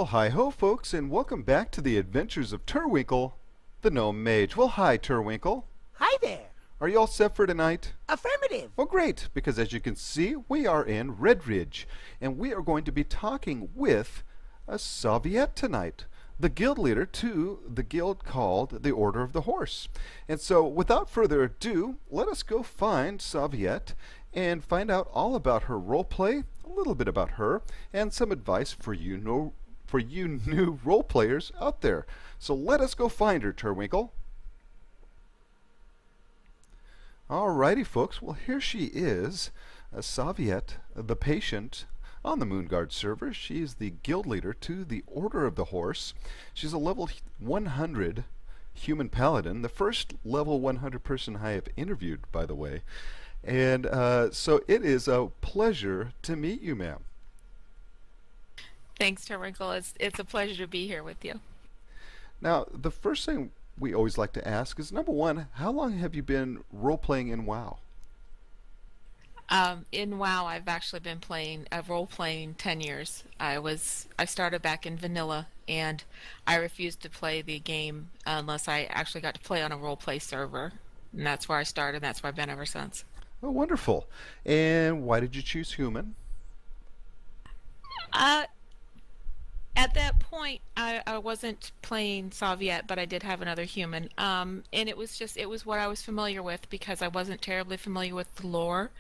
Well, hi-ho, folks, and welcome back to the adventures of Turwinkle, the Gnome Mage. Well, hi, Turwinkle. Hi there. Are you all set for tonight? Affirmative. Well, great, because as you can see, we are in Red Ridge, and we are going to be talking with a Sauviette tonight, the guild leader to the guild called the Order of the Horse. And so, without further ado, let us go find Sauviette and find out all about her roleplay, a little bit about her, and some advice for you new role players out there. So let us go find her, Turwinkle. Alrighty, folks. Well, here she is, Sauviette, the patient on the Moonguard server. She is the guild leader to the Order of the Horse. She's a level 100 human paladin, the first level 100 person I have interviewed, by the way. And so it is a pleasure to meet you, ma'am. Thanks, Turwinkle. It's a pleasure to be here with you. Now, the first thing we always like to ask is, number one, how long have you been role-playing in WoW? In WoW, I've actually been role-playing 10 years. I started back in vanilla, and I refused to play the game unless I actually got to play on a role-play server. And that's where I started, and that's where I've been ever since. Oh, wonderful. And why did you choose human? Uh, At that point, I wasn't playing Sauviette, but I did have another human. And it was what I was familiar with because I wasn't terribly familiar with the lore,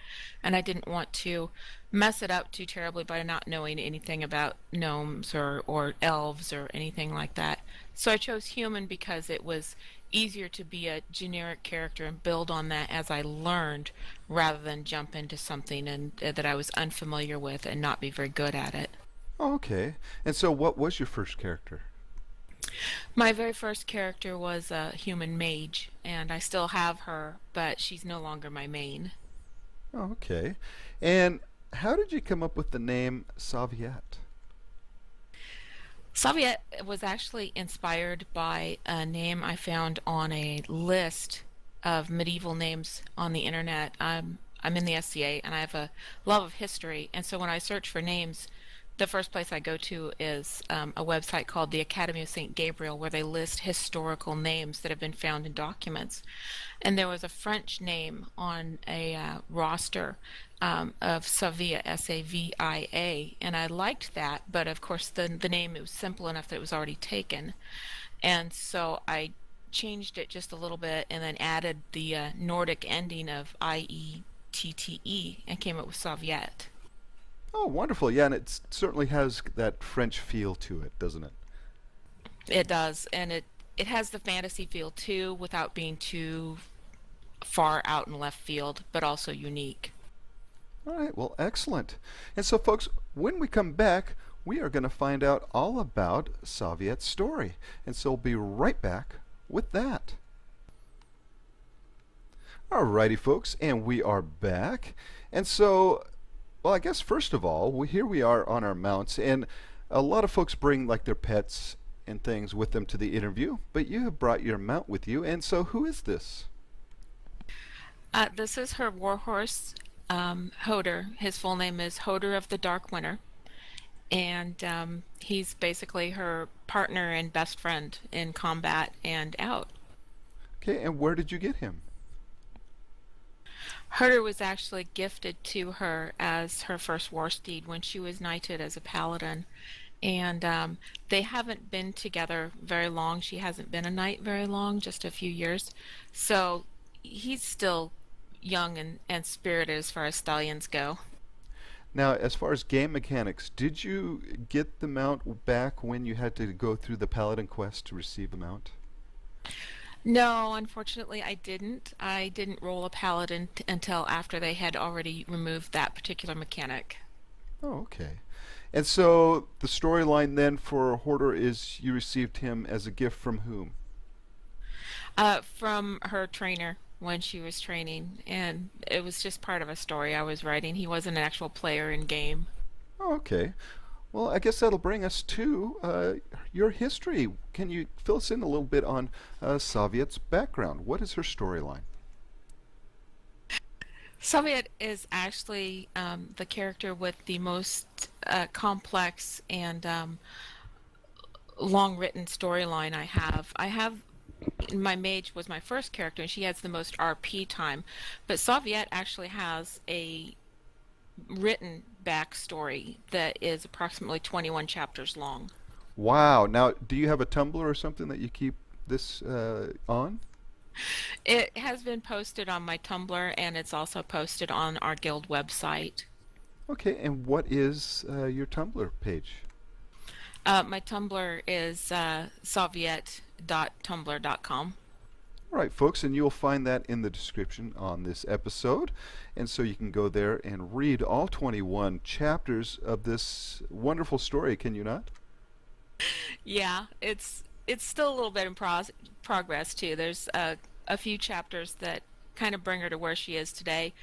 and I didn't want to mess it up too terribly by not knowing anything about gnomes or elves or anything like that. So I chose human because it was easier to be a generic character and build on that as I learned rather than jump into something that I was unfamiliar with and not be very good at it. Oh, okay. And so what was your first character? My very first character was a human mage, and I still have her, but she's no longer my main. Oh, okay. And how did you come up with the name Sauviette? Sauviette was actually inspired by a name I found on a list of medieval names on the internet. I'm in the SCA, and I have a love of history, and so when I search for names, the first place I go to is a website called the Academy of St. Gabriel, where they list historical names that have been found in documents. And there was a French name on a roster of Savia, Savia, and I liked that, but of course the name, it was simple enough that it was already taken. And so I changed it just a little bit and then added the Nordic ending of IETTE and came up with Sauviette. Oh, wonderful. Yeah, and it certainly has that French feel to it, doesn't it? It does, and it has the fantasy feel too, without being too far out in left field, but also unique. All right, well, excellent. And so, folks, when we come back, we are going to find out all about Sauviette's story. And so we'll be right back with that. Alrighty, folks, and we are back. And so, well, I guess first of all, here we are on our mounts, and a lot of folks bring like their pets and things with them to the interview, but you have brought your mount with you, and so who is this? This is her warhorse, Hoder. His full name is Hoder of the Dark Winter, and he's basically her partner and best friend in combat and out. Okay, and where did you get him? Herder was actually gifted to her as her first war steed when she was knighted as a paladin. And they haven't been together very long. She hasn't been a knight very long, just a few years. So he's still young and spirited as far as stallions go. Now, as far as game mechanics, did you get the mount back when you had to go through the paladin quest to receive a mount? No, unfortunately, I didn't. I didn't roll a paladin until after they had already removed that particular mechanic. Oh, okay. And so the storyline then for Hoarder is you received him as a gift from whom? From her trainer when she was training, and it was just part of a story I was writing. He wasn't an actual player in game. Oh, okay. Well, I guess that'll bring us to your history. Can you fill us in a little bit on Sauviette's background? What is her storyline? Sauviette is actually the character with the most complex and long written storyline I have. I have my mage was my first character, and she has the most RP time. But Sauviette actually has a written backstory that is approximately 21 chapters long. Wow. Now, do you have a Tumblr or something that you keep this on? It has been posted on my Tumblr, and it's also posted on our guild website. Okay, and what is your Tumblr page? My Tumblr is sauviette.tumblr.com. All right, folks, and you'll find that in the description on this episode. And so you can go there and read all 21 chapters of this wonderful story, can you not? Yeah, it's still a little bit in progress too. There's a few chapters that kind of bring her to where she is today,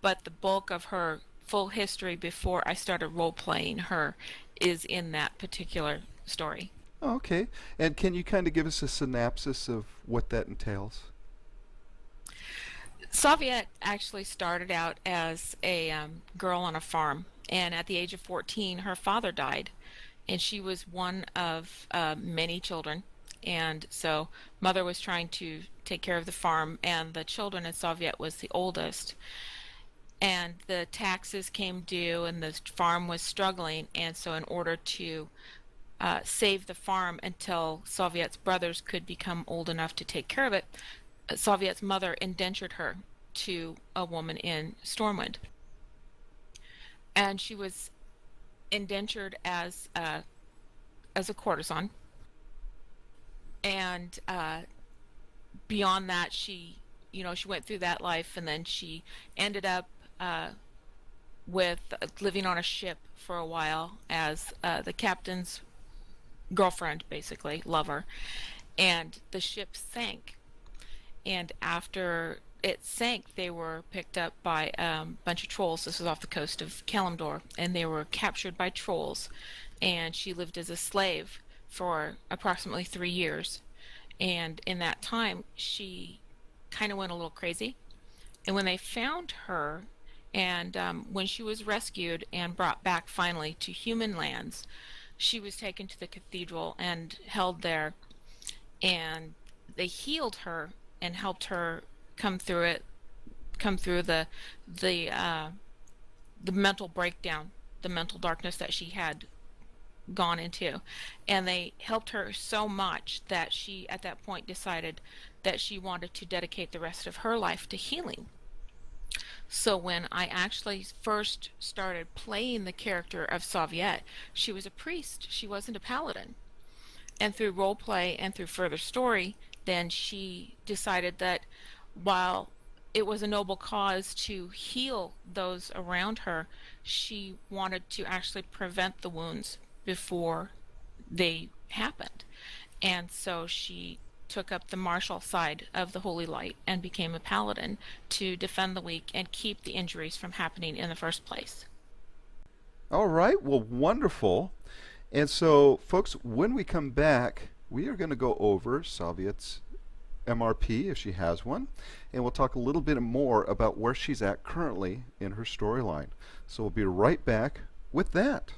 but the bulk of her full history before I started role playing her is in that particular story. Oh, okay. And can you kind of give us a synopsis of what that entails? Sauviette actually started out as a girl on a farm, and at the age of 14, her father died, and she was one of many children. And so, mother was trying to take care of the farm, and the children, and Sauviette was the oldest. And the taxes came due, and the farm was struggling, and so, in order to save the farm until Sauviette's brothers could become old enough to take care of it, Sauviette's mother indentured her to a woman in Stormwind. And she was indentured as a courtesan. And beyond that, she went through that life, and then she ended up with living on a ship for a while as the captain's girlfriend, basically, lover. And the ship sank. And after it sank, they were picked up by a bunch of trolls. This was off the coast of Kalimdor, and they were captured by trolls. And she lived as a slave for approximately 3 years. And in that time, she kind of went a little crazy. And when they found her, and when she was rescued and brought back finally to human lands, she was taken to the cathedral and held there. And they healed her and helped her come through it, come through the uh, the mental breakdown, the mental darkness that she had gone into. And they helped her so much that she, at that point, decided that she wanted to dedicate the rest of her life to healing. So when I actually first started playing the character of Sauviette, she was a priest. She wasn't a paladin. And through role play and through further story, then she decided that while it was a noble cause to heal those around her, she wanted to actually prevent the wounds before they happened. And so she took up the martial side of the Holy Light and became a paladin to defend the weak and keep the injuries from happening in the first place. All right, well, wonderful. And so, folks, when we come back, we are going to go over Sauviette's MRP, if she has one, and we'll talk a little bit more about where she's at currently in her storyline. So we'll be right back with that.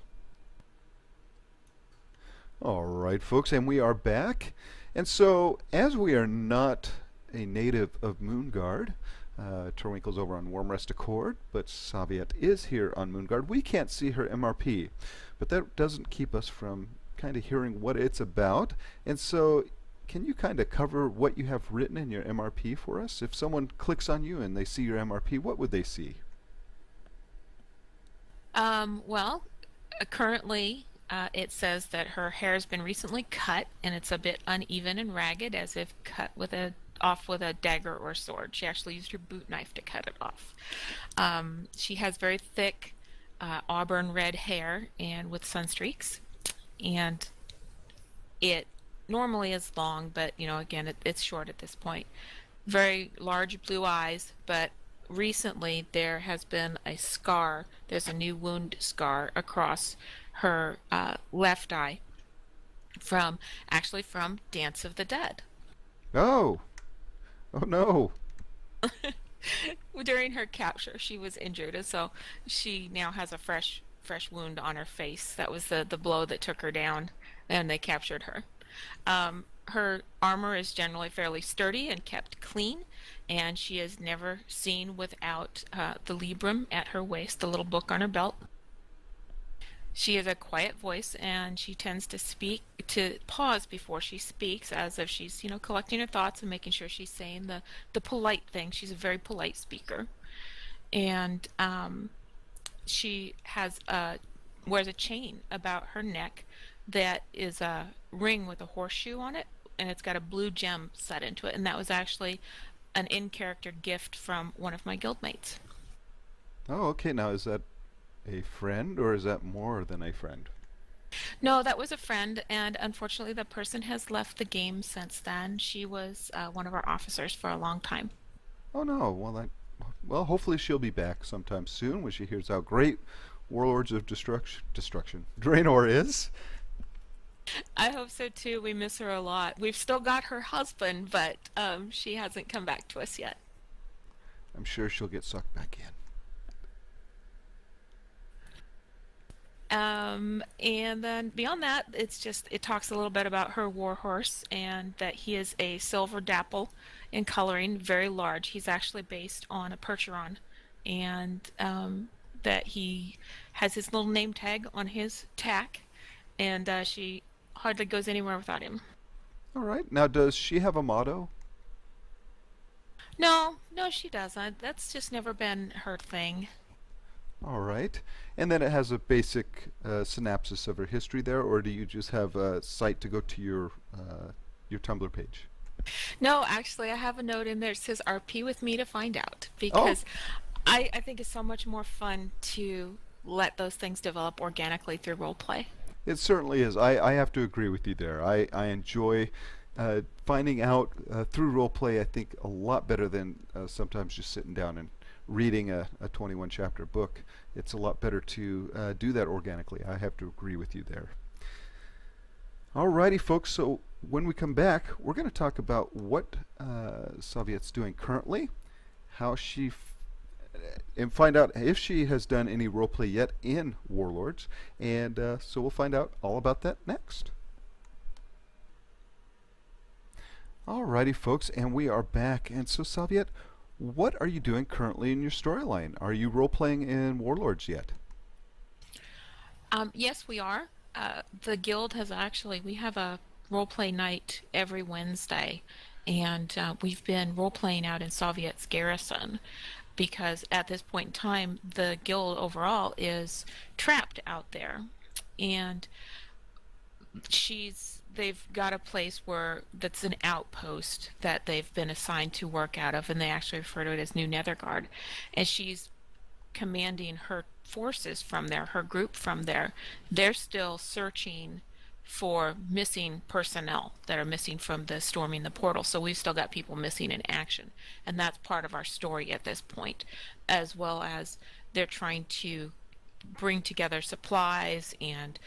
All right, folks, and we are back. And so, as we are not a native of Moonguard, Turwinkle's over on Warm Rest Accord, but Sauviette is here on Moonguard. We can't see her MRP, but that doesn't keep us from kind of hearing what it's about. And so, can you kind of cover what you have written in your MRP for us? If someone clicks on you and they see your MRP, what would they see? Well, currently it says that her hair has been recently cut, and it's a bit uneven and ragged, as if cut off with a dagger or sword. She actually used her boot knife to cut it off. She has very thick auburn red hair and with sun streaks, and it normally is long, but again, it's short at this point. Very large blue eyes, but recently there has been a scar. There's a new wound scar across her left eye from Dance of the Dead. Oh, oh no. During her capture, she was injured, and so she now has a fresh wound on her face. That was the blow that took her down and they captured her. Her armor is generally fairly sturdy and kept clean, and she is never seen without the librum at her waist, the little book on her belt. She has a quiet voice, and she tends to pause before she speaks, as if she's, collecting her thoughts and making sure she's saying the polite thing. She's a very polite speaker. And she wears a chain about her neck that is a ring with a horseshoe on it, and it's got a blue gem set into it. And that was actually an in-character gift from one of my guildmates. Oh, okay. Now, is that a friend or is that more than a friend? No, that was a friend, and unfortunately, the person has left the game since then. She was one of our officers for a long time. Oh no. Well, hopefully she'll be back sometime soon when she hears how great Warlords of Destruction Draenor is. I hope so too. We miss her a lot. We've still got her husband, but she hasn't come back to us yet. I'm sure she'll get sucked back in. And then beyond that, it talks a little bit about her warhorse and that he is a silver dapple in coloring, very large. He's actually based on a Percheron, and that he has his little name tag on his tack, and she hardly goes anywhere without him. All right. Now, does she have a motto? No, no, she doesn't. That's just never been her thing. All right. And then it has a basic synopsis of her history there, or do you just have a site to go to your Tumblr page? No, actually, I have a note in there that says RP with me to find out Oh, because I think it's so much more fun to let those things develop organically through roleplay. it certainly is. I have to agree with you there. I enjoy finding out through roleplay, I think, a lot better than sometimes just sitting down and reading a 21 chapter book. It's a lot better to do that organically. I have to agree with you there. Alrighty, folks. So when we come back, we're going to talk about what Sauviette's doing currently, how and find out if she has done any roleplay yet in Warlords. And so we'll find out all about that next. Alrighty, folks, and we are back. And so, Sauviette, what are you doing currently in your storyline? Are you role-playing in Warlords yet? Yes, we are. The guild we have a roleplay night every Wednesday, and we've been role-playing out in Sauviette's garrison because at this point in time, the guild overall is trapped out there. And they've got a place where that's an outpost that they've been assigned to work out of, and they actually refer to it as New Nethergard, and she's commanding her forces from there, her group from there. They're still searching for missing personnel that are missing from the storming the portal, so we've still got people missing in action, and that's part of our story at this point, as well as they're trying to bring together supplies and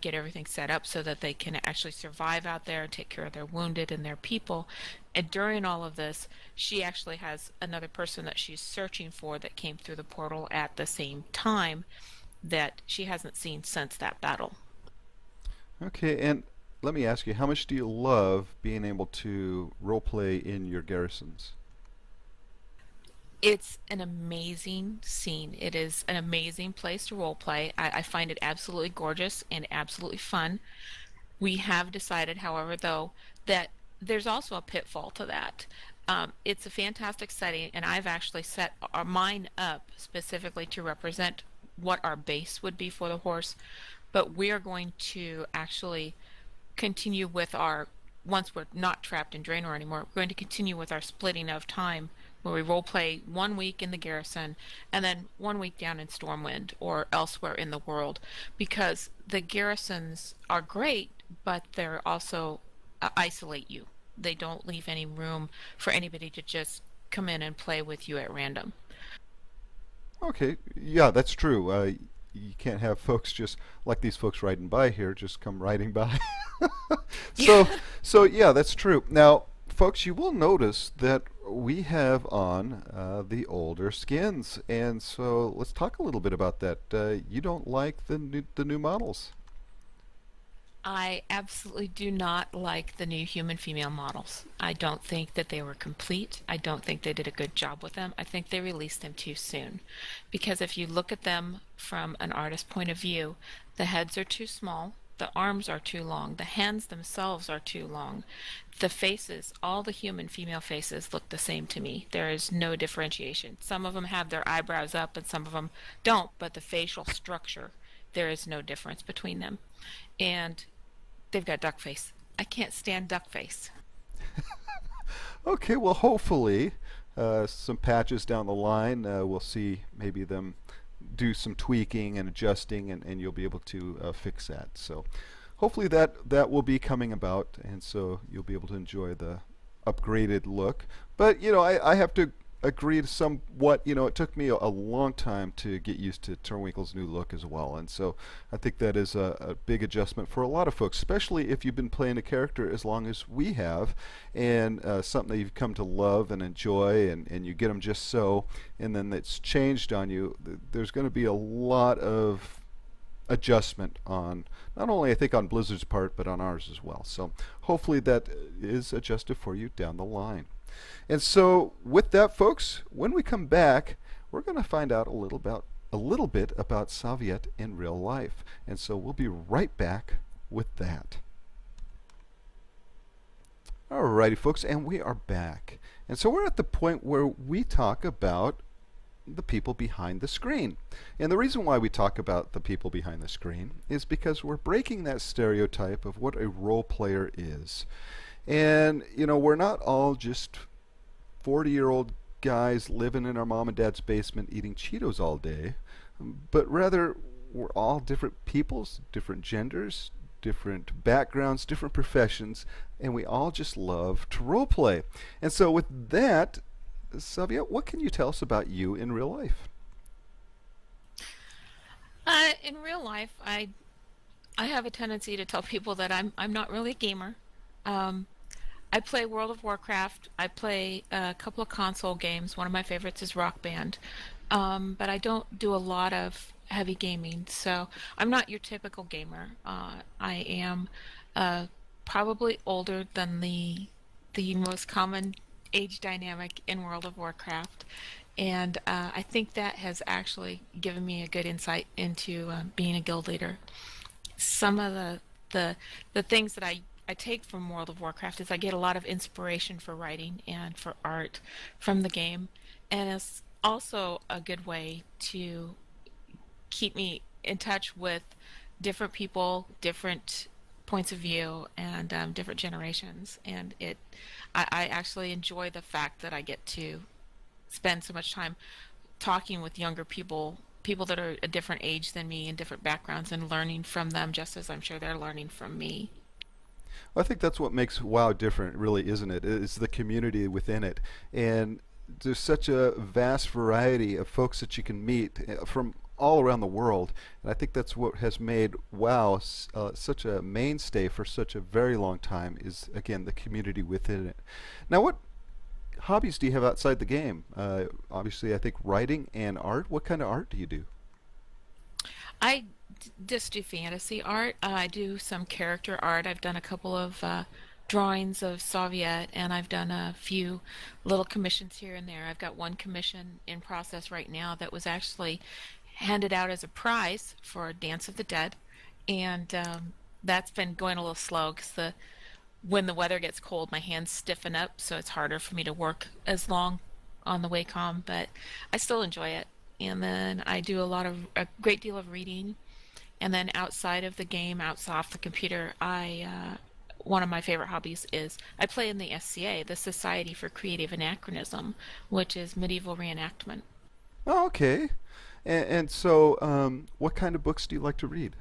get everything set up so that they can actually survive out there and take care of their wounded and their people. And during all of this, she actually has another person that she's searching for that came through the portal at the same time that she hasn't seen since that battle. Okay, and let me ask you, how much do you love being able to roleplay in your garrisons? It's an amazing scene. It is an amazing place to role play. I find it absolutely gorgeous and absolutely fun. We have decided, however, though, that there's also a pitfall to that. It's a fantastic setting, and I've actually set mine up specifically to represent what our base would be for the horse. But we are going to actually continue with once we're not trapped in Draenor anymore, we're going to continue with our splitting of time where we role play 1 week in the garrison and then 1 week down in Stormwind or elsewhere in the world, because the garrisons are great, but they're also isolate you. They don't leave any room for anybody to just come in and play with you at random. Okay, yeah, that's true. You can't have folks just like these folks riding by here just come riding by. so, so yeah, that's true. Now, folks, you will notice that we have on the older skins, and so let's talk a little bit about that. You don't like the new models? I absolutely do not like the new human female models. I don't think that they were complete. I don't think they did a good job with them. I think they released them too soon. Because if you look at them from an artist point of view, the heads are too small, the arms are too long, the hands themselves are too long. The faces, all the human female faces look the same to me. There is no differentiation. Some of them have their eyebrows up and some of them don't, but the facial structure, there is no difference between them. And they've got duck face. I can't stand duck face. Okay, well, hopefully, some patches down the line, we'll see maybe them do some tweaking and adjusting, and you'll be able to fix that. So, hopefully that will be coming about, and so you'll be able to enjoy the upgraded look. But I have to agree to somewhat. It took me a long time to get used to Turwinkle's new look as well, and so I think that is a big adjustment for a lot of folks, especially if you've been playing a character as long as we have, and something that you've come to love and enjoy, and you get them just so, and then it's changed on you. There's going to be a lot of adjustment on not only I think on Blizzard's part but on ours as well. So hopefully that is adjusted for you down the line. And so with that, folks, when we come back, we're going to find out a little bit about Sauviette in real life. And so we'll be right back with that. Alrighty, folks, and we are back. And so we're at the point where we talk about the people behind the screen. And the reason why we talk about the people behind the screen is because we're breaking that stereotype of what a role player is. And, we're not all just 40-year-old guys living in our mom and dad's basement eating Cheetos all day, but rather we're all different peoples, different genders, different backgrounds, different professions, and we all just love to role play. And so with that, Sauviette, what can you tell us about you in real life? In real life, I have a tendency to tell people that I'm not really a gamer. Um, I play World of Warcraft. I play a couple of console games. One of my favorites is Rock Band. But I don't do a lot of heavy gaming, so I'm not your typical gamer. I am probably older than the most common age dynamic in World of Warcraft, and I think that has actually given me a good insight into being a guild leader. Some of the the things that I take from World of Warcraft is I get a lot of inspiration for writing and for art from the game, and it's also a good way to keep me in touch with different people, different points of view, and different generations. And I actually enjoy the fact that I get to spend so much time talking with younger people, people that are a different age than me and different backgrounds, and learning from them just as I'm sure they're learning from me. Well, I think that's what makes WoW different, really, isn't it? It's the community within it. And there's such a vast variety of folks that you can meet from all around the world. And I think that's what has made WoW such a mainstay for such a very long time is, again, the community within it. Now, what hobbies do you have outside the game? Obviously, I think writing and art. What kind of art do you do? I just do fantasy art. I do some character art. I've done a couple of drawings of Sauviette, and I've done a few little commissions here and there. I've got one commission in process right now that was actually handed out as a prize for Dance of the Dead, and that's been going a little slow because when the weather gets cold, my hands stiffen up, so it's harder for me to work as long on the Wacom, but I still enjoy it. And then I do a great deal of reading. And then outside of the game, outside off the computer, I one of my favorite hobbies is I play in the SCA, the Society for Creative Anachronism, which is medieval reenactment. Oh, okay. And so, what kind of books do you like to read?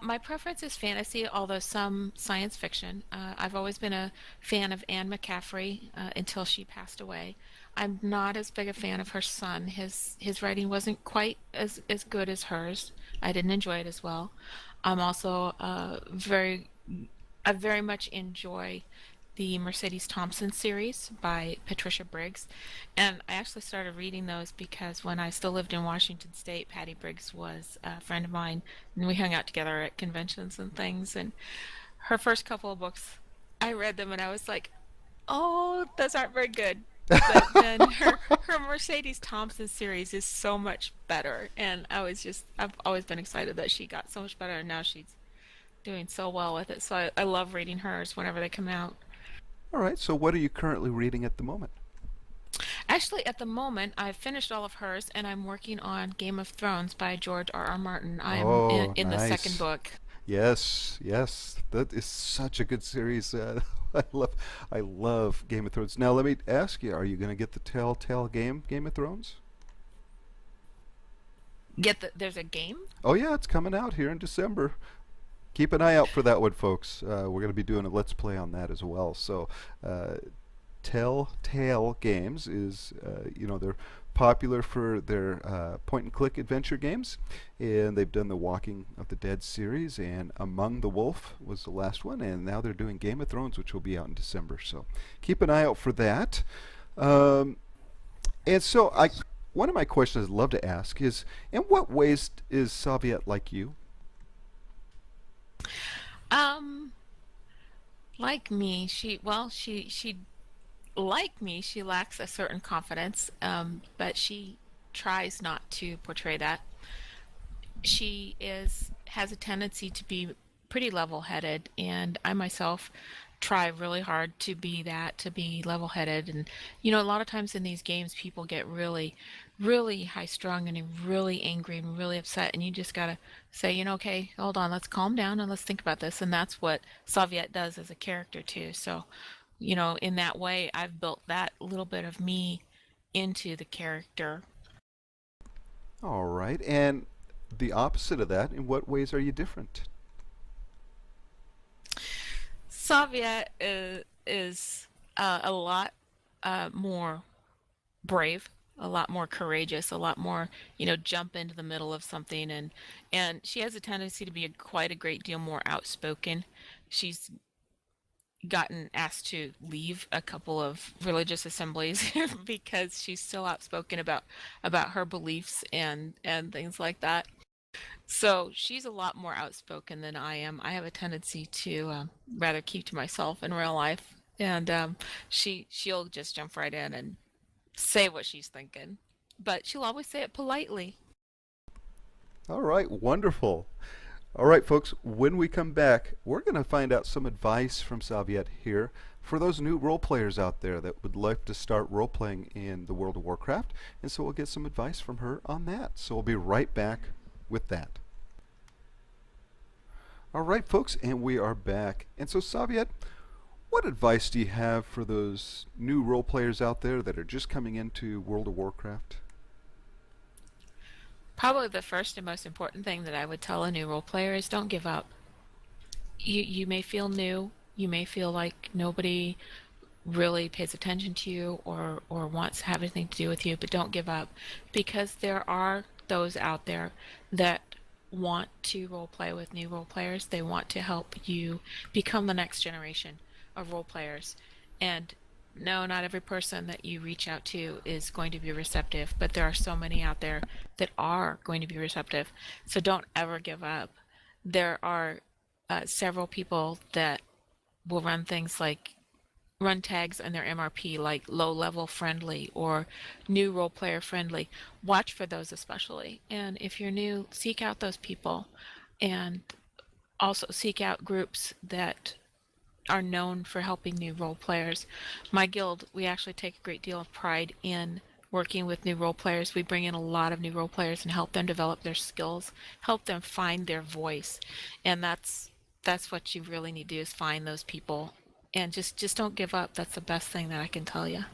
My preference is fantasy, although some science fiction. I've always been a fan of Anne McCaffrey until she passed away. I'm not as big a fan of her son. His writing wasn't quite as good as hers. I didn't enjoy it as well. I'm also I very much enjoy the Mercedes Thompson series by Patricia Briggs. And I actually started reading those because when I still lived in Washington State, Patty Briggs was a friend of mine, and we hung out together at conventions and things. And her first couple of books, I read them and I was like, oh, those aren't very good. But then her Mercedes Thompson series is so much better, and I've always been excited that she got so much better, and now she's doing so well with it. So I love reading hers whenever they come out. All right, so what are you currently reading at the moment? Actually, at the moment, I've finished all of hers, and I'm working on Game of Thrones by George R. R. Martin. I'm Oh, in the second nice. book. Yes, yes, that is such a good series. I love Game of Thrones. Now, let me ask you: are you going to get the Telltale Game of Thrones? There's a game. Oh yeah, it's coming out here in December. Keep an eye out for that one, folks. We're going to be doing a let's play on that as well. So, uh, Telltale Games is, they're popular for their point and click adventure games, and they've done the Walking of the Dead series, and Among the Wolf was the last one, and now they're doing Game of Thrones, which will be out in December. So, keep an eye out for that. Um, and so, one of my questions I'd love to ask is, in what ways is Sauviette like you? Um, like me, she like me, she lacks a certain confidence, but she tries not to portray that. She is has a tendency to be pretty level-headed, and I myself try really hard to be that, to be level-headed. And a lot of times in these games, people get really high-strung and really angry and really upset, and you just gotta say, okay, hold on, let's calm down and let's think about this. And that's what Saviette does as a character too. So, in that way, I've built that little bit of me into the character. All right. And the opposite of that, in what ways are you different? Saviette is a lot more brave, a lot more courageous, a lot more, jump into the middle of something, and she has a tendency to be quite a great deal more outspoken. She's gotten asked to leave a couple of religious assemblies because she's so outspoken about her beliefs and things like that. So she's a lot more outspoken than I am. I have a tendency to rather keep to myself in real life, and she'll just jump right in and say what she's thinking, but she'll always say it politely. All right, wonderful. All right, folks, when we come back, we're going to find out some advice from Saviette here for those new role players out there that would like to start role playing in the World of Warcraft. And so we'll get some advice from her on that. So we'll be right back with that. All right, folks, and we are back. And so, Saviette, what advice do you have for those new role players out there that are just coming into World of Warcraft? Probably the first and most important thing that I would tell a new role player is don't give up. You may feel new, you may feel like nobody really pays attention to you or wants to have anything to do with you, but don't give up, because there are those out there that want to role play with new role players. They want to help you become the next generation of role players. And no, not every person that you reach out to is going to be receptive, but there are so many out there that are going to be receptive. So don't ever give up. There are several people that will run things like run tags in their MRP like low level friendly or new role player friendly. Watch for those especially. And if you're new, seek out those people, and also seek out groups that are known for helping new role players. My guild, we actually take a great deal of pride in working with new role players. We bring in a lot of new role players and help them develop their skills, help them find their voice. And that's what you really need to do, is find those people, and just don't give up. That's the best thing that I can tell you.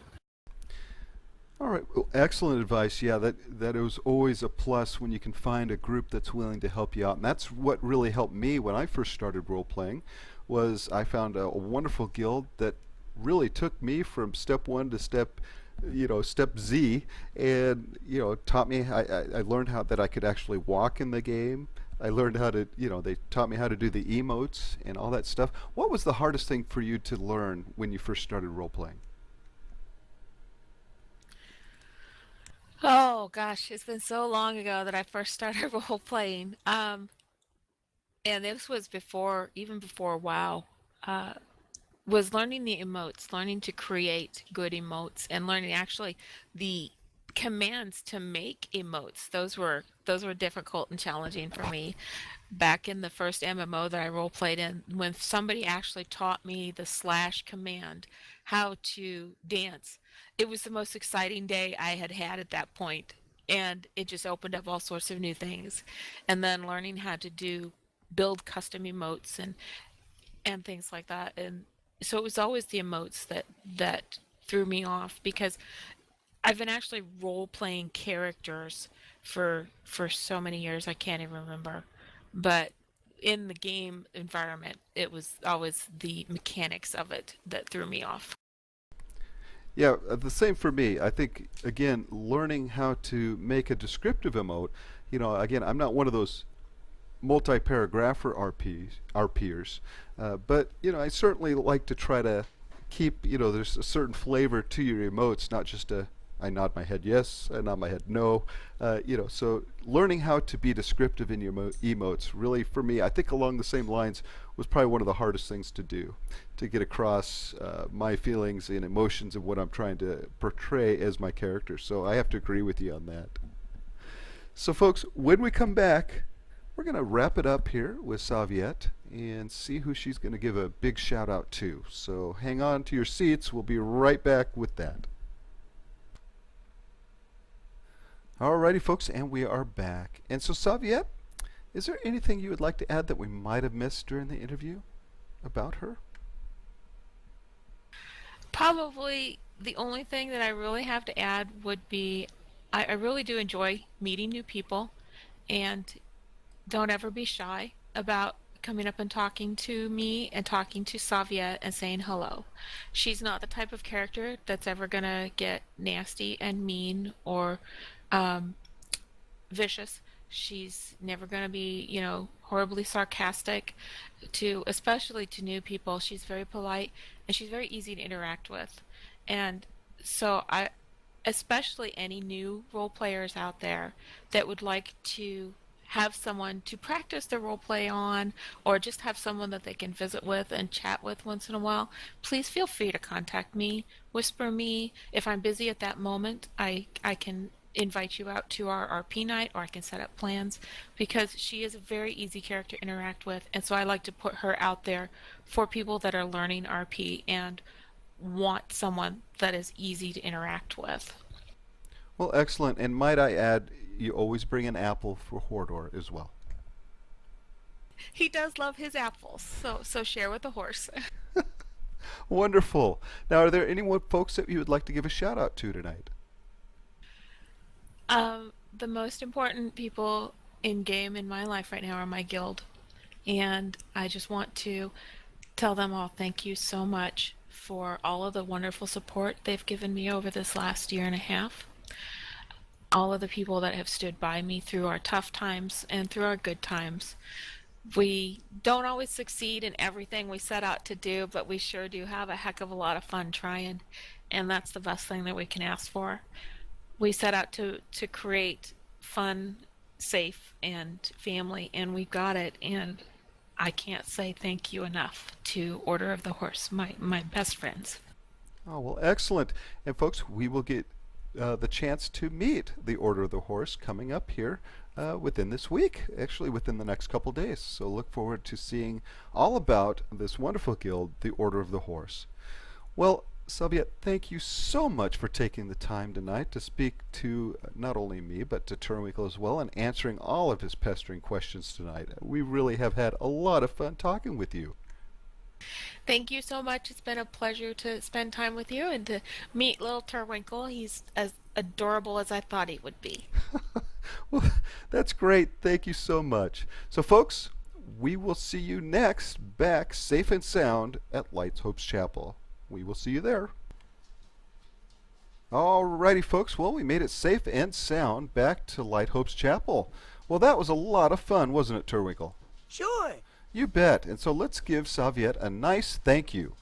All right, well, excellent advice. Yeah, that is always a plus when you can find a group that's willing to help you out, and that's what really helped me when I first started role playing. Was I found a wonderful guild that really took me from step one to step Z, and taught me. I learned how that I could actually walk in the game. I learned how to, they taught me how to do the emotes and all that stuff. What was the hardest thing for you to learn when you first started role playing? Oh gosh, it's been so long ago that I first started role playing. And this was before, even before WoW. Uh, was learning the emotes, learning to create good emotes, and learning actually the commands to make emotes. Those were difficult and challenging for me back in the first MMO that I role played in. When somebody actually taught me the slash command, how to dance, it was the most exciting day I had had at that point, and it just opened up all sorts of new things. And then learning how to build custom emotes and things like that. And so it was always the emotes that threw me off because I've been actually role playing characters for so many years I can't even remember. But in the game environment, it was always the mechanics of it that threw me off. Yeah, the same for me. I think again, learning how to make a descriptive emote. Again, I'm not one of those multi-paragrapher RPers, but I certainly like to try to keep, there's a certain flavor to your emotes, not just a I nod my head yes, I nod my head no. So learning how to be descriptive in your emotes, really for me, I think along the same lines, was probably one of the hardest things to do, to get across my feelings and emotions of what I'm trying to portray as my character. So I have to agree with you on that. So folks, when we come back, we're going to wrap it up here with Sauviette and see who she's going to give a big shout out to. So hang on to your seats. We'll be right back with that. Alrighty, folks, and we are back. And so, Sauviette, is there anything you would like to add that we might have missed during the interview about her? Probably the only thing that I really have to add would be I really do enjoy meeting new people, and don't ever be shy about coming up and talking to me and talking to Sauviette and saying hello. She's not the type of character that's ever gonna get nasty and mean or um, vicious. She's never going to be, horribly sarcastic especially to new people. She's very polite and she's very easy to interact with. And so especially any new role players out there that would like to have someone to practice their role play on or just have someone that they can visit with and chat with once in a while, please feel free to contact me, whisper me. If I'm busy at that moment, I can invite you out to our RP night or I can set up plans because she is a very easy character to interact with, and so I like to put her out there for people that are learning RP and want someone that is easy to interact with. Well, excellent. And might I add, you always bring an apple for Hordor as well. He does love his apples, so share with the horse. Wonderful. Now, are there any more folks that you would like to give a shout out to tonight? The most important people in game in my life right now are my guild, and I just want to tell them all thank you so much for all of the wonderful support they've given me over this last year and a half. All of the people that have stood by me through our tough times and through our good times. We don't always succeed in everything we set out to do, but we sure do have a heck of a lot of fun trying, and that's the best thing that we can ask for. We set out to create fun, safe, and family, and we got it. And I can't say thank you enough to Order of the Horse, my best friends. Oh, well, excellent. And folks, we will get the chance to meet the Order of the Horse coming up here within this week, actually within the next couple days. So look forward to seeing all about this wonderful guild, the Order of the Horse. Well, Sauviette, thank you so much for taking the time tonight to speak to not only me, but to Turwinkle as well, and answering all of his pestering questions tonight. We really have had a lot of fun talking with you. Thank you so much. It's been a pleasure to spend time with you and to meet little Turwinkle. He's as adorable as I thought he would be. Well, that's great. Thank you so much. So, folks, we will see you next back safe and sound at Lights Hope's Chapel. We will see you there. Alrighty, folks. Well, we made it safe and sound back to Light Hope's Chapel. Well, that was a lot of fun, wasn't it, Turwinkle? Sure. You bet. And so let's give Sauviette a nice thank you.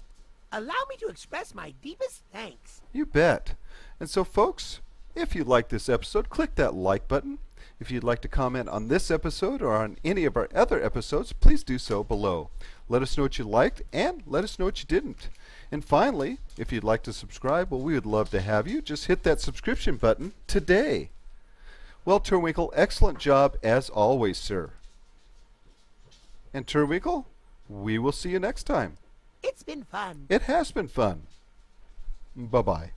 Allow me to express my deepest thanks. You bet. And so, folks, if you like this episode, click that like button. If you'd like to comment on this episode or on any of our other episodes, please do so below. Let us know what you liked and let us know what you didn't. And finally, if you'd like to subscribe, well, we would love to have you. Just hit that subscription button today. Well, Turwinkle, excellent job as always, sir. And Turwinkle, we will see you next time. It's been fun. It has been fun. Bye-bye.